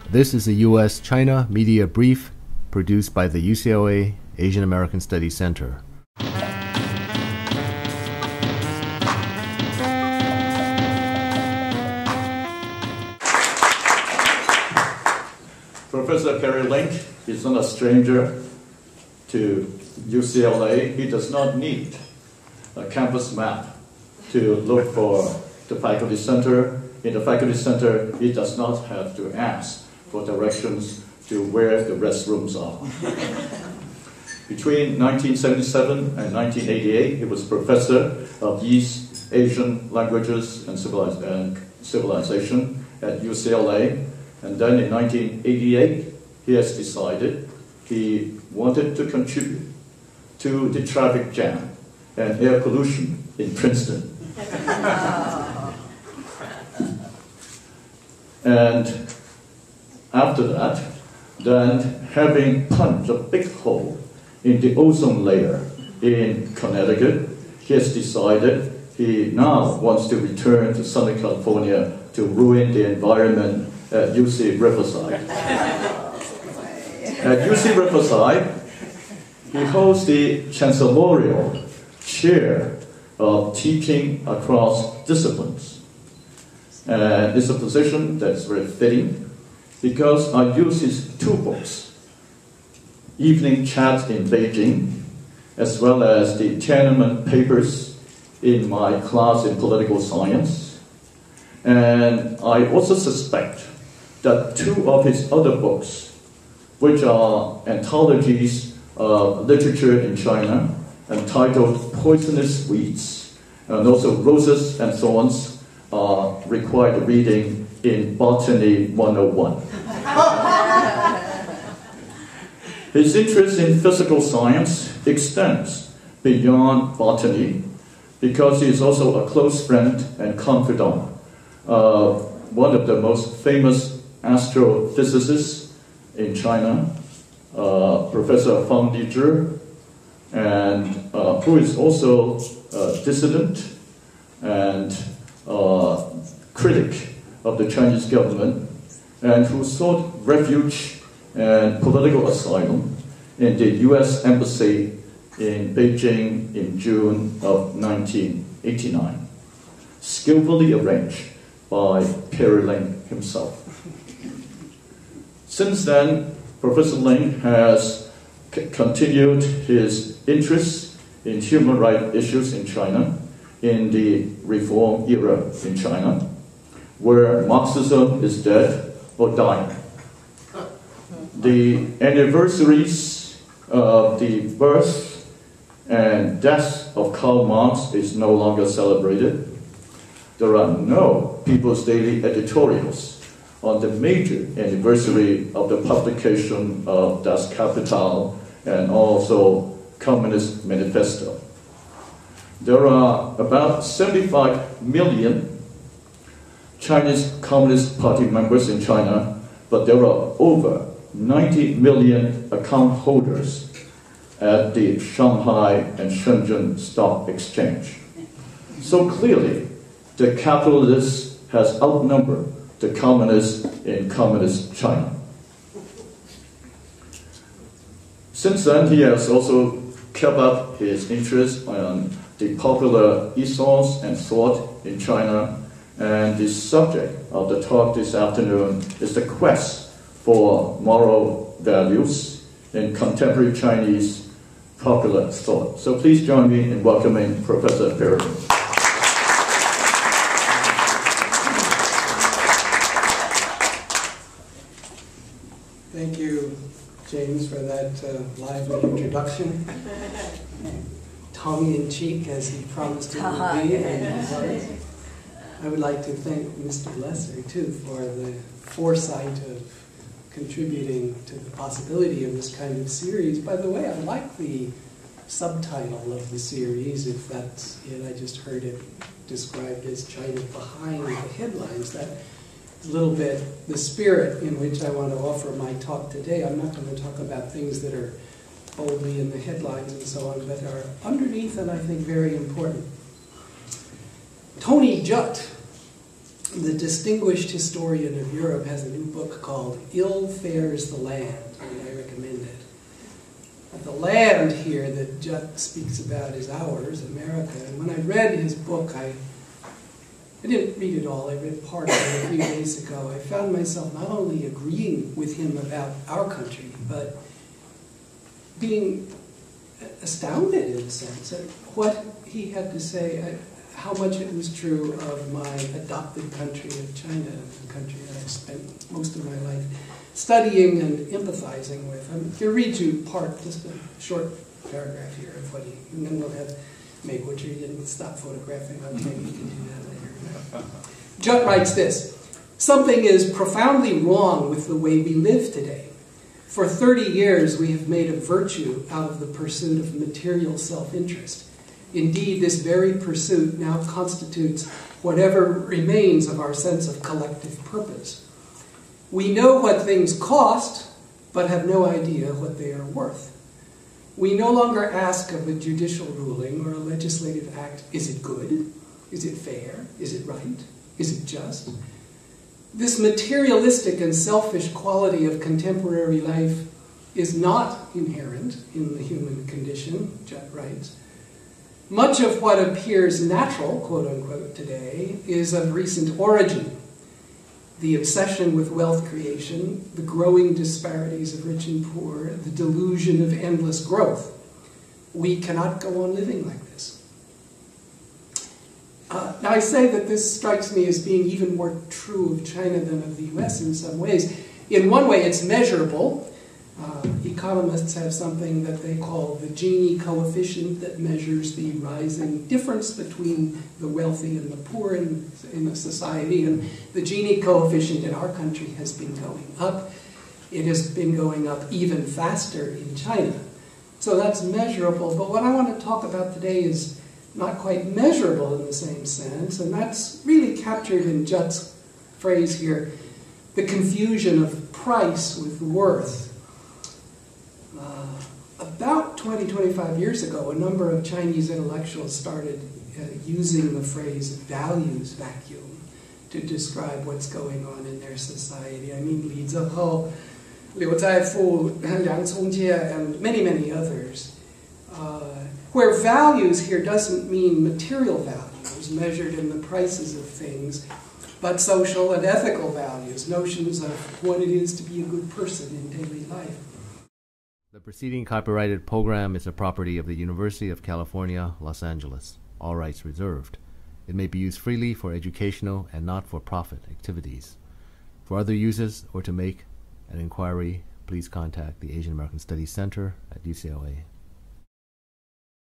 This is a U.S.-China Media Brief produced by the UCLA Asian American Studies Center. Professor Perry Link is not a stranger to UCLA. He does not need a campus map to look for the faculty center. In the faculty center, he does not have to ask for directions to where the restrooms are. Between 1977 and 1988, he was professor of East Asian Languages and Civilization at UCLA. And then in 1988, he has decided he wanted to contribute to the traffic jam and air pollution in Princeton. And after that, then having punched a big hole in the ozone layer in Connecticut, he has decided he now wants to return to Southern California to ruin the environment at UC Riverside. At UC Riverside, he holds the Chancellorial Chair of Teaching Across Disciplines. And it's a position that's very fitting because I use his two books, Evening Chat in Beijing, as well as the Tiananmen Papers in my class in political science. And I also suspect that two of his other books, which are anthologies of literature in China, entitled Poisonous Weeds, and also Roses and Thorns, are required reading in Botany 101. His interest in physical science extends beyond botany because he is also a close friend and confidant of one of the most famous astrophysicists in China, Professor Fang Lizhi, and who is also a dissident and critic of the Chinese government, and who sought refuge and political asylum in the U.S. Embassy in Beijing in June of 1989, skillfully arranged by Perry Link himself. Since then, Professor Link has continued his interest in human rights issues in China in the reform era in China, where Marxism is dead or dying. The anniversaries of the birth and death of Karl Marx is no longer celebrated. There are no People's Daily editorials on the major anniversary of the publication of Das Kapital and also Communist Manifesto. There are about 75 million Chinese Communist Party members in China, but there are over 90 million account holders at the Shanghai and Shenzhen Stock Exchange. So clearly, the capitalist has outnumbered the communists in communist China. Since then, he has also kept up his interest on the popular ethos and thought in China, and the subject of the talk this afternoon is the quest for moral values in contemporary Chinese popular thought. So please join me in welcoming Professor Perry. Thank you, James, for that lively introduction. Tongue-in-cheek, as he promised it would be. And I would like to thank Mr. Lesser, too, for the foresight of contributing to the possibility of this kind of series. By the way, I like the subtitle of the series, if that's it. I just heard it described as China behind the headlines. That a little bit the spirit in which I want to offer my talk today. I'm not going to talk about things that are boldly in the headlines and so on, but are underneath and I think very important. Tony Judt the distinguished historian of Europe has a new book called Ill Fares the Land, and I recommend it. The land here that Judd speaks about is ours, America. And when I read his book, I didn't read it all, I read part of it a few days ago. I found myself not only agreeing with him about our country, but being astounded, in a sense, at what he had to say, how much it was true of my adopted country of China, the country that I've spent most of my life studying and empathizing with. I'm going to read you just a short paragraph here of what and then we'll have make what you didn't stop photographing. Maybe you can do that later. Judd writes this: "Something is profoundly wrong with the way we live today. For 30 years we have made a virtue out of the pursuit of material self-interest. Indeed, this very pursuit now constitutes whatever remains of our sense of collective purpose. We know what things cost, but have no idea what they are worth. We no longer ask of a judicial ruling or a legislative act, is it good? Is it fair? Is it right? Is it just? This materialistic and selfish quality of contemporary life is not inherent in the human condition," Judd writes. "Much of what appears natural, quote-unquote, today is of recent origin. The obsession with wealth creation, the growing disparities of rich and poor, the delusion of endless growth. We cannot go on living like this." Now I say that this strikes me as being even more true of China than of the US in some ways. In one way it's measurable. Economists have something that they call the Gini coefficient that measures the rising difference between the wealthy and the poor in a society. And the Gini coefficient in our country has been going up. It has been going up even faster in China. So that's measurable. But what I want to talk about today is not quite measurable in the same sense. And that's really captured in Judd's phrase here, the confusion of price with worth. About 25 years ago, a number of Chinese intellectuals started using the phrase values vacuum to describe what's going on in their society. I mean, Li Zihou, Liu Zaifu, Liang Congjie, and many, many others. Where values here doesn't mean material values measured in the prices of things, but social and ethical values, notions of what it is to be a good person in daily life. The preceding copyrighted program is a property of the University of California, Los Angeles. All rights reserved. It may be used freely for educational and not-for-profit activities. For other uses or to make an inquiry, please contact the Asian American Studies Center at UCLA.